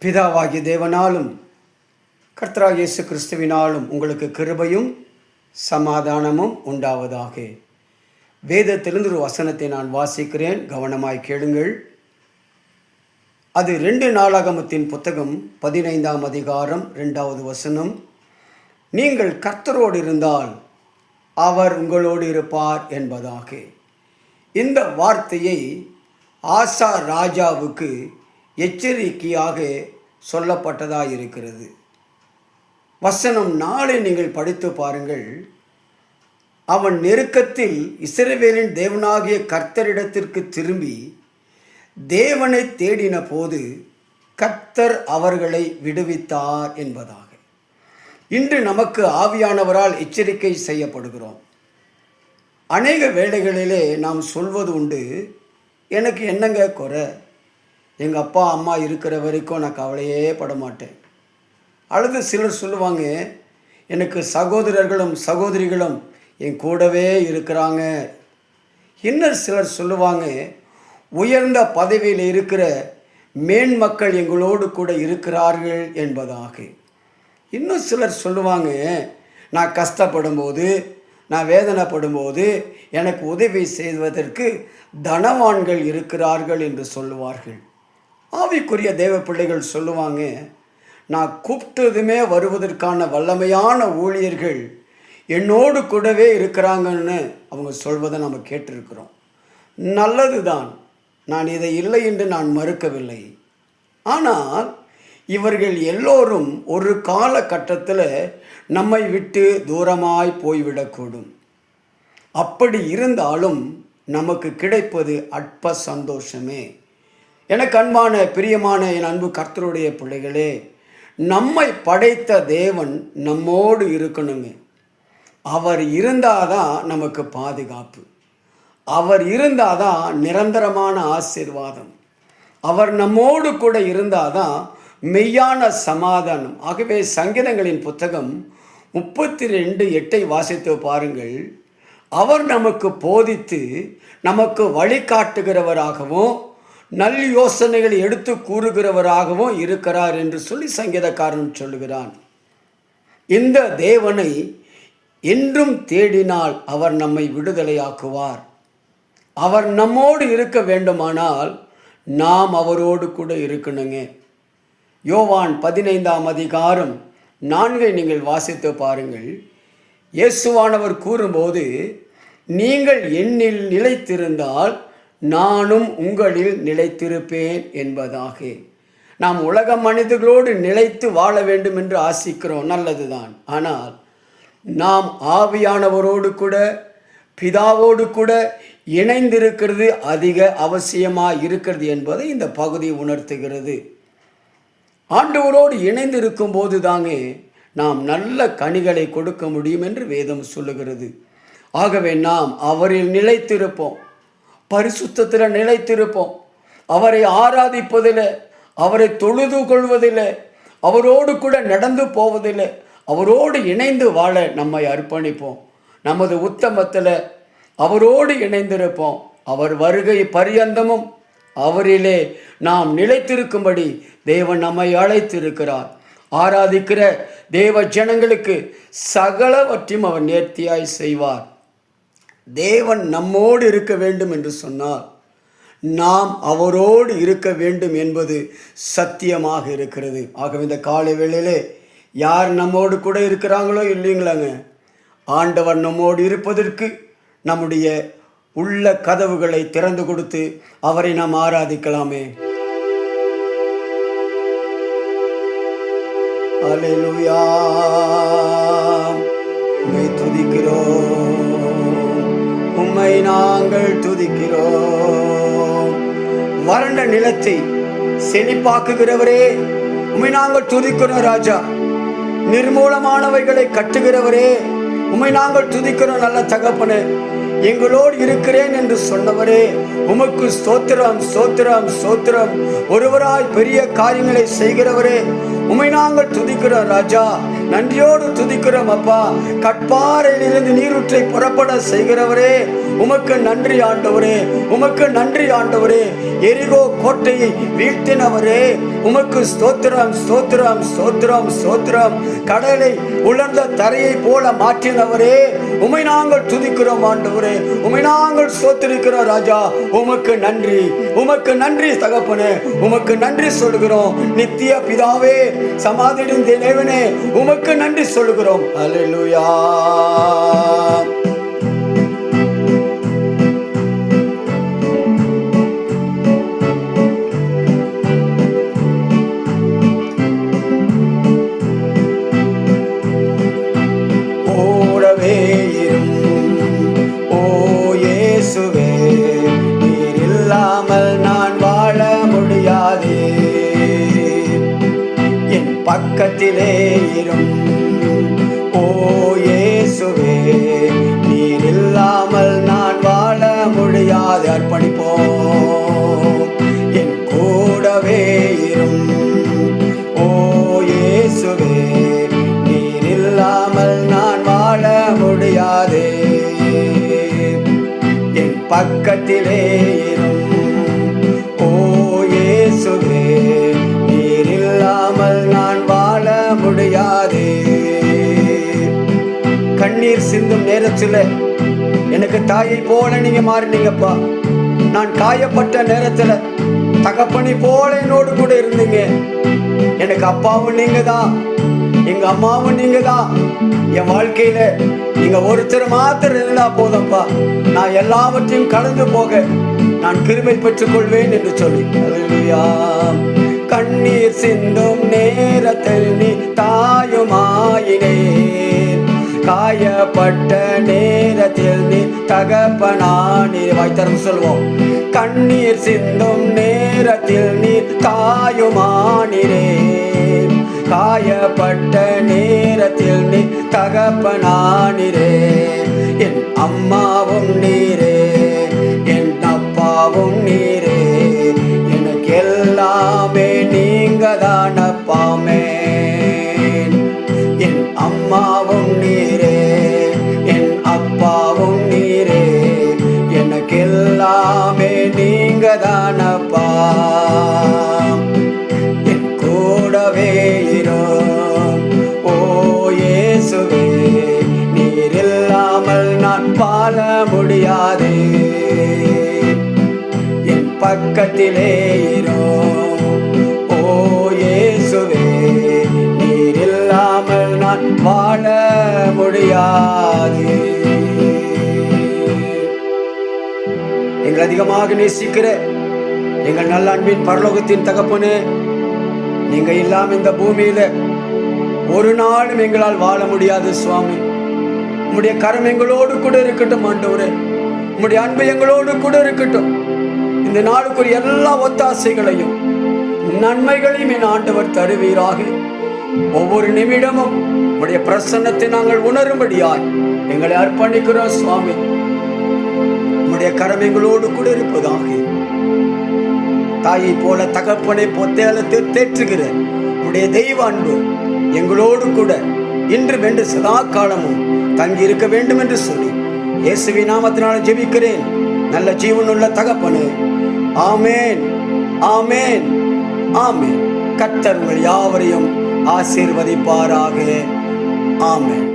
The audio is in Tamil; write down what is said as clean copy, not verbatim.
பிதாவாகிய தேவனாலும் கர்த்தராகிய இயேசு கிறிஸ்துவினாலும் உங்களுக்கு கிருபையும் சமாதானமும் உண்டாவதாக. வேதத்திலிருந்து ஒரு வசனத்தை நான் வாசிக்கிறேன், கவனமாய் கேளுங்கள். அது 2 நாளாகமத்தின் புத்தகம் 15ஆம் அதிகாரம் 2வது வசனம். நீங்கள் கர்த்தரோடு இருந்தால் அவர் உங்களோடு இருப்பார் என்பதாக. இந்த வார்த்தையை ஆசா ராஜாவுக்கு எச்சரிக்கையாக சொல்லப்பட்டதாக இருக்கிறது. வசனம் 4 நீங்கள் படித்து பாருங்கள். அவன் நெருக்கத்தில் இஸ்ரவேலின் தேவனாகிய கர்த்தரிடத்திற்கு திரும்பி தேவனை தேடின போது கர்த்தர் அவர்களை விடுவித்தார் என்பதாக. இன்று நமக்கு ஆவியானவரால் எச்சரிக்கை செய்யப்படுகிறோம். அநேக வேளைகளிலே நாம் சொல்வது உண்டு, எனக்கு என்னங்க குறை, எங்கள் அப்பா அம்மா இருக்கிற வரைக்கும் நான் கவலையே பட மாட்டேன். அல்லது சிலர் சொல்லுவாங்க, எனக்கு சகோதரர்களும் சகோதரிகளும் என் கூடவே இருக்கிறாங்க. இன்னும் சிலர் சொல்லுவாங்க, உயர்ந்த பதவியில் இருக்கிற மேன்மக்கள் எங்களோடு கூட இருக்கிறார்கள் என்பதாக. இன்னும் சிலர் சொல்லுவாங்க, நான் கஷ்டப்படும் போது, நான் வேதனைப்படும் போது எனக்கு உதவி செய்வதற்கு தனவான்கள் இருக்கிறார்கள் என்று சொல்லுவார்கள். ஆவிக்குரிய தேவ பிள்ளைகள் சொல்லுவாங்க, நான் கூப்பிட்டதுமே வருவதற்கான வல்லமையான ஊழியர்கள் என்னோடு கூடவே இருக்கிறாங்கன்னு அவங்க சொல்வதை நம்ம கேட்டிருக்கிறோம். நல்லது தான், நான் இதை இல்லை என்று நான் மறுக்கவில்லை. ஆனால் இவர்கள் எல்லோரும் ஒரு காலகட்டத்தில் நம்மை விட்டு தூரமாய் போய்விடக்கூடும். அப்படி இருந்தாலும் நமக்கு கிடைப்பது அற்ப சந்தோஷமே. எனக்கு அன்பான பிரியமான என் அன்பு கர்த்தருடைய பிள்ளைகளே, நம்மை படைத்த தேவன் நம்மோடு இருக்கணுங்க. அவர் இருந்தாதான் நமக்கு பாதுகாப்பு, அவர் இருந்தாதான் நிரந்தரமான ஆசீர்வாதம், அவர் நம்மோடு கூட இருந்தாதான் மெய்யான சமாதானம். ஆகவே சங்கீதங்களின் புத்தகம் 32:8 வாசித்து பாருங்கள். அவர் நமக்கு போதித்து நமக்கு வழிகாட்டுகிறவராகவும் நல் யோசனைகளை எடுத்து கூறுகிறவராகவும் இருக்கிறார் என்று சொல்லி சங்கீதக்காரன் சொல்லுகிறான். இந்த தேவனை என்றும் தேடினால் அவர் நம்மை விடுதலையாக்குவார். அவர் நம்மோடு இருக்க வேண்டுமானால் நாம் அவரோடு கூட இருக்கணுங்க. யோவான் 15ஆம் அதிகாரம் 4 நீங்கள் வாசித்து பாருங்கள். இயேசுவானவர் கூறும்போது, நீங்கள் என்னில் நிலைத்திருந்தால் நானும் உங்களில் நிலைத்திருப்பேன் என்பதாக. நாம் உலக மனிதர்களோடு நிலைத்து வாழ வேண்டும் என்று ஆசிக்கிறோம், நல்லதுதான். ஆனால் நாம் ஆவியானவரோடு கூட பிதாவோடு கூட இணைந்திருக்கிறது அதிக அவசியமாக இருக்கிறது என்பதை இந்த பகுதி உணர்த்துகிறது. ஆண்டவரோடு இணைந்திருக்கும் போது தாங்க நாம் நல்ல கனிகளை கொடுக்க முடியும் என்று வேதம் சொல்லுகிறது. ஆகவே நாம் அவரில் நிலைத்திருப்போம், பரிசுத்தத்தில் நிலைத்திருப்போம், அவரை ஆராதிப்பதில், அவரை தொழுது கொள்வதில், அவரோடு கூட நடந்து போவதில், அவரோடு இணைந்து வாழ நம்மை அர்ப்பணிப்போம். நமது உத்தமத்தில் அவரோடு இணைந்திருப்போம். அவர் வருகை பரியந்தமும் அவரிலே நாம் நிலைத்திருக்கும்படி தேவன் நம்மை அழைத்திருக்கிறார். ஆராதிக்கிற தேவ ஜனங்களுக்கு சகலவற்றையும் அவர் நேர்த்தியாய் செய்வார். தேவன் நம்மோடு இருக்க வேண்டும் என்று சொன்னால் நாம் அவரோடு இருக்க வேண்டும் என்பது சத்தியமாக இருக்கிறது. ஆகவே இந்த காலை வேளையிலே யார் நம்மோடு கூட இருக்கிறாங்களோ இல்லைங்களாங்க, ஆண்டவர் நம்மோடு இருப்பதற்கு நம்முடைய உள்ள கதவுகளை திறந்து கொடுத்து அவரை நாம் ஆராதிக்கலாமே. அல்லேலூயா, உம்மை துதிக்கிறோம், உம்மை நாங்கள் துதிக்கிறோம். வறண்ட நிலத்தை செழிப்பாக்குகிறவரே, உம்மை நாங்கள் துதிக்கிறோம் ராஜா. நிர்மூலமானவைகளை கட்டுகிறவரே, உம்மை நாங்கள் துதிக்கிறோம் நல்ல தகப்பனே. எங்களோடு இருக்கிறேன் என்று சொன்னவரே, உமக்கு ஸ்தோத்திரம் ஸ்தோத்திரம் ஸ்தோத்திரம். ஒருவராய் பெரிய காரியங்களை செய்கிறவரே, உம்மை நாங்கள் துதிக்கிறோம் ராஜா. நன்றியோடு துதிக்கிறோம் அப்பா. கட்பாறையிலிருந்து நீரூற்றை புறப்பட செய்கிறவரே, உமக்கு நன்றி ஆண்டவரே, உமக்கு நன்றி ஆண்டவரே. எரிகோ கோட்டையை வீழ்த்தினவரே, உமக்கு ஸ்தோத்திரம் ஸ்தோத்திரம் ஸ்தோத்திரம் ஸ்தோத்திரம். கடலை உலர்ந்த தரையை போல மாற்றினவரே, உமை நாங்கள் துதிக்கிறோம் ஆண்டவரே, உமை நாங்கள் ஸ்தோத்திரிக்கிறோம் ராஜா. உமக்கு நன்றி, உமக்கு நன்றி தகப்பனே, உமக்கு நன்றி சொல்கிறோம். நித்திய பிதாவே, சமாதியின் தேவனே, உமக்கு நன்றி சொல்கிறோம். அல்லேலூயா. பக்கத்திலே இரும் ஓ இயேசுவே, நீர் இல்லாமல் நான் வாழ முடியாது. அர்ப்பணிப்போம். என் கூடவே இரும் ஓ இயேசுவே, நீர் இல்லாமல் நான் வாழ முடியாது. என் பக்கத்திலே இரும் ஓ இயேசுவே, நீர் இல்லாமல் நான் வாழ முடியாது. கண்ணீர் சிந்தும் நேரத்தில் எனக்கு தாயை போல நீங்க மாறினீங்கப்பா. நான் காயப்பட்ட நேரத்தில் தகப்பனி போல என்னோடு கூட இருந்தீங்க. எனக்கு அப்பாவும் நீங்க தான், எங்க அம்மாவும் நீங்க தான். என் வாழ்க்கையில நீங்க ஒருத்தர் மாத்திரம் இருந்தா போதப்பா, நான் எல்லாவற்றையும் கடந்து போக நான் கிருபை பெற்றுக் கொள்வேன் என்று சொல்லி. அல்லேலூயா. கண்ணீர் சிந்தும் நேரத்தில் நீ தாயுமாயினேன், காயப்பட்ட நேரத்தில் நீ தகப்பனானே. வாய்த்தரம் சொல்வோம். கண்ணீர் சிந்தும் நேரத்தில் நீ தாயுமானிரேன், காயப்பட்ட நேரத்தில் நீ தகப்பனானிரே. என் அம்மாவும் நீரே, என் அப்பாவும் நீரே, எனக்கு எல்லாமே நீங்க தானப்பாமே. என் அம்மாவும் நீரே, என் அப்பாவும் நீரே, எனக்கு எல்லாமே நீங்க தானப்பா. என் கூடவே இரும் ஓ இயேசுவே, நீர் இல்லாமல் நான் வாழ முடியாது. என் பக்கத்திலே இரும் ஓ இயேசுவே, நீர் இல்லாமல் நான் வாழ முடியாது. எங்கள் அதிகமாக நேசிக்கிற எங்கள் நல்ல அன்பின் பரலோகத்தின் தகப்பனே, நீங்க இல்லாம இந்த பூமியில ஒரு நாளும் எங்களால் வாழ முடியாது சுவாமி. உம்முடைய கரம் எங்களோடு கூட இருக்கட்டும் ஆண்டவரே, உம்முடைய அன்பு எங்களோடு கூட இருக்கட்டும். இந்த நாளுக்குரிய எல்லா ஒத்தாசைகளையும் நன்மைகளையும் என் ஆண்டவர் தருவீராக. ஒவ்வொரு நிமிடமும் உம்முடைய பிரசன்னத்தை நாங்கள் உணரும்படியாய் எங்களை அர்ப்பணிக்கிறோம் சுவாமி. உம்முடைய கரம் எங்களோடு கூட இருப்பதாக. தாயை போல தகப்பனை பொத்தேலத்தை தேற்றுகிற உடைய தெய்வ அன்பு எங்களோடு கூட இன்று வென்று சதா காலமும் தங்கி இருக்க வேண்டும் என்று சொல்லி இயேசுவின் நாமத்தினால் ஜெபிக்கிறேன் நல்ல ஜீவனுள்ள தகப்பனே. ஆமேன், ஆமேன், ஆமேன். கர்த்தர் உங்கள் யாவரையும் ஆசீர்வதிப்பாராக. ஆமேன்.